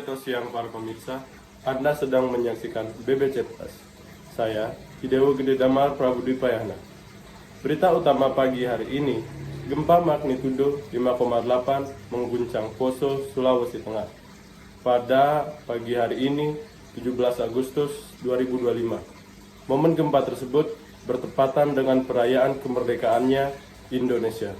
atau siang para pemirsa. Anda sedang menyaksikan BBC Plus. Saya, Hideo Gede Damar Prabudipayana. Berita utama pagi hari ini, gempa magnitudo 5,8 mengguncang Poso, Sulawesi Tengah. Pada pagi hari ini, 17 Agustus 2025. Momen gempa tersebut bertepatan dengan perayaan kemerdekaannya Indonesia.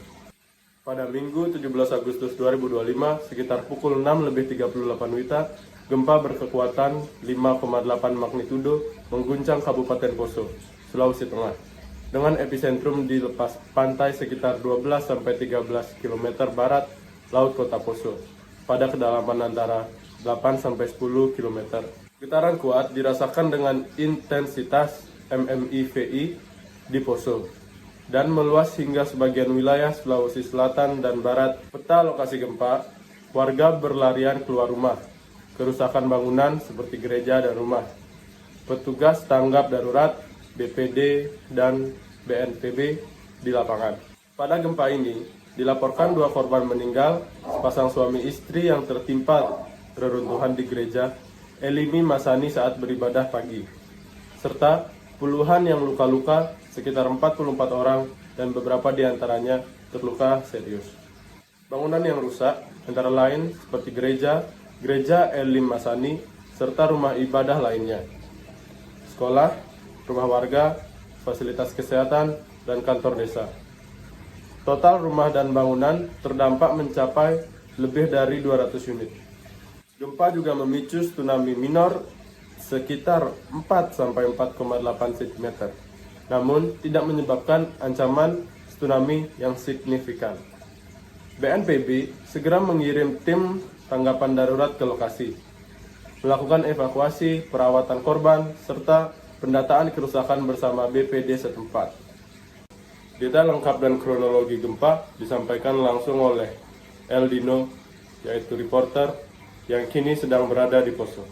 Pada Minggu 17 Agustus 2025, sekitar pukul 6.38 WITA, gempa berkekuatan 5,8 magnitudo mengguncang Kabupaten Poso, Sulawesi Tengah, dengan epicentrum di lepas pantai sekitar 12-13 km barat Laut Kota Poso, pada kedalaman antara 8-10 km. Getaran kuat dirasakan dengan intensitas MMIVI di Poso dan meluas hingga sebagian wilayah Sulawesi Selatan dan Barat. Peta lokasi gempa, warga berlarian keluar rumah. Kerusakan bangunan seperti gereja dan rumah. Petugas tanggap darurat, BPD, dan BNPB di lapangan. Pada gempa ini, dilaporkan 2 korban meninggal, sepasang suami istri yang tertimpa reruntuhan di gereja Elimi Masani saat beribadah pagi, serta puluhan yang luka-luka, sekitar 44 orang, dan beberapa di antaranya terluka serius. Bangunan yang rusak antara lain seperti gereja Elim Masani, serta rumah ibadah lainnya, sekolah, rumah warga, fasilitas kesehatan, dan kantor desa. Total rumah dan bangunan terdampak mencapai lebih dari 200 unit. Gempa juga memicu tsunami minor sekitar 4-4,8 cm, namun tidak menyebabkan ancaman tsunami yang signifikan. BNPB segera mengirim tim tanggapan darurat ke lokasi, melakukan evakuasi, perawatan korban, serta pendataan kerusakan bersama BPD setempat. Detail lengkap dan kronologi gempa disampaikan langsung oleh Eldino, yaitu reporter yang kini sedang berada di Poso.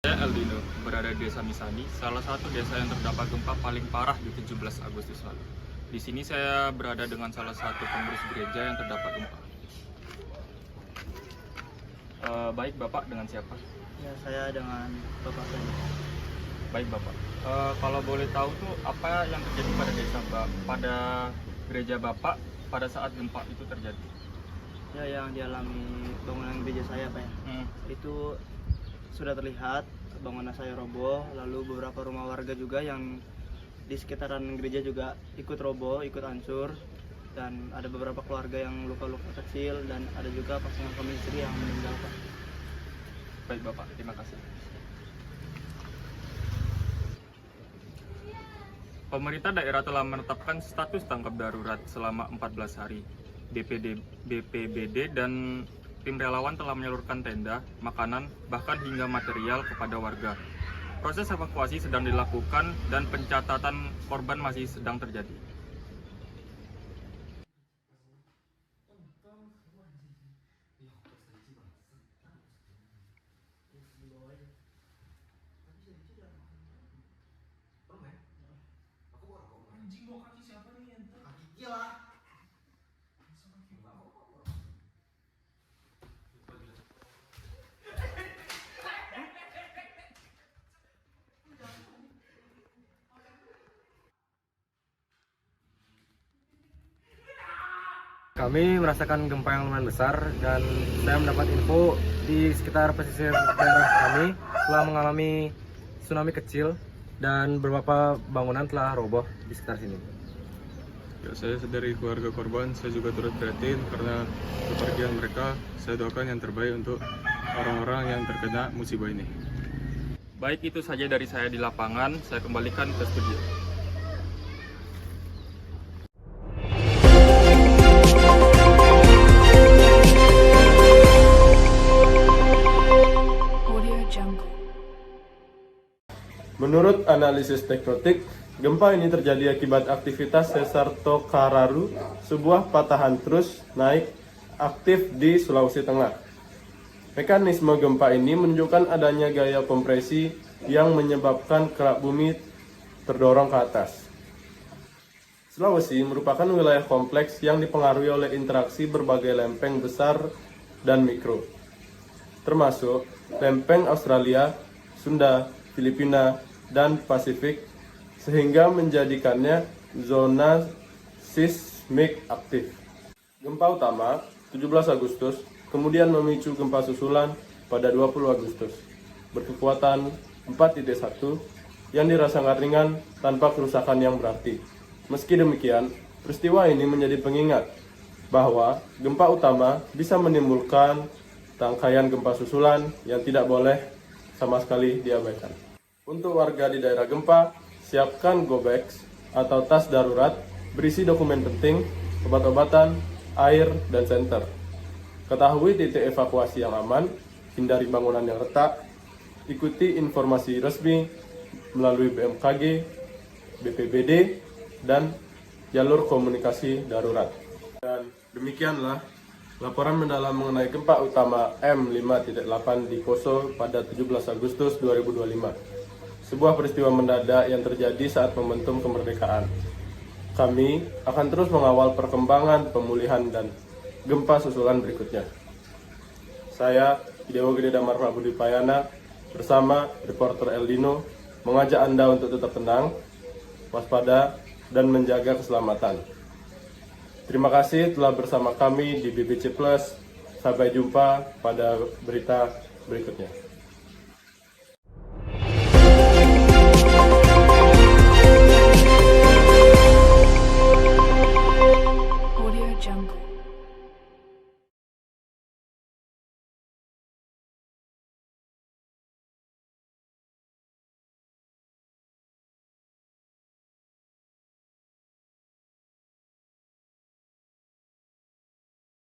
Saya Eldino, berada di Desa Misani, salah satu desa yang terdampak gempa paling parah di 17 Agustus lalu. Di sini saya berada dengan salah satu pengurus gereja yang terdampak gempa. Baik, Bapak dengan siapa? Ya, saya dengan Bapak Seni. Baik, Bapak. Kalau boleh tahu tuh apa yang terjadi pada desa pada gereja Bapak pada saat gempa itu terjadi? Ya, yang dialami bangunan gereja saya, Pak ya. Itu sudah terlihat bangunan saya roboh, lalu beberapa rumah warga juga yang di sekitaran gereja juga ikut roboh, ikut hancur, dan ada beberapa keluarga yang luka-luka kecil, dan ada juga pasangan suami istri yang meninggal, Pak. Baik, Bapak, terima kasih. Pemerintah daerah telah menetapkan status tanggap darurat selama 14 hari. BPBD dan tim relawan telah menyalurkan tenda, makanan, bahkan hingga material kepada warga. Proses evakuasi sedang dilakukan dan pencatatan korban masih sedang terjadi. Kami merasakan gempa yang lumayan besar dan saya mendapat info di sekitar pesisir daerah kami telah mengalami tsunami kecil dan beberapa bangunan telah roboh di sekitar sini. Ya, saya dari keluarga korban, saya juga turut prihatin karena kepergian mereka. Saya doakan yang terbaik untuk orang-orang yang terkena musibah ini. Baik, itu saja dari saya di lapangan. Saya kembalikan ke studio. Menurut analisis tektonik, gempa ini terjadi akibat aktivitas sesar Tokararu, sebuah patahan terus naik aktif di Sulawesi Tengah. Mekanisme gempa ini menunjukkan adanya gaya kompresi yang menyebabkan kerak bumi terdorong ke atas. Sulawesi merupakan wilayah kompleks yang dipengaruhi oleh interaksi berbagai lempeng besar dan mikro, termasuk lempeng Australia, Sunda, Filipina, dan Pasifik, sehingga menjadikannya zona seismik aktif. Gempa utama 17 Agustus kemudian memicu gempa susulan pada 20 Agustus berkekuatan 4.1 yang dirasakan ringan tanpa kerusakan yang berarti. Meski demikian, peristiwa ini menjadi pengingat bahwa gempa utama bisa menimbulkan rangkaian gempa susulan yang tidak boleh sama sekali diabaikan. Untuk warga di daerah gempa, siapkan go bags atau tas darurat berisi dokumen penting, obat-obatan, air, dan senter. Ketahui titik evakuasi yang aman, hindari bangunan yang retak, ikuti informasi resmi melalui BMKG, BPBD, dan jalur komunikasi darurat. Dan demikianlah laporan mendalam mengenai gempa utama M5.8 di Poso pada 17 Agustus 2025. Sebuah peristiwa mendadak yang terjadi saat momentum kemerdekaan. Kami akan terus mengawal perkembangan pemulihan dan gempa susulan berikutnya. Saya, Hidewo Gede Damar Prabudipayana, bersama reporter El Dino, mengajak Anda untuk tetap tenang, waspada, dan menjaga keselamatan. Terima kasih telah bersama kami di BBC Plus. Sampai jumpa pada berita berikutnya.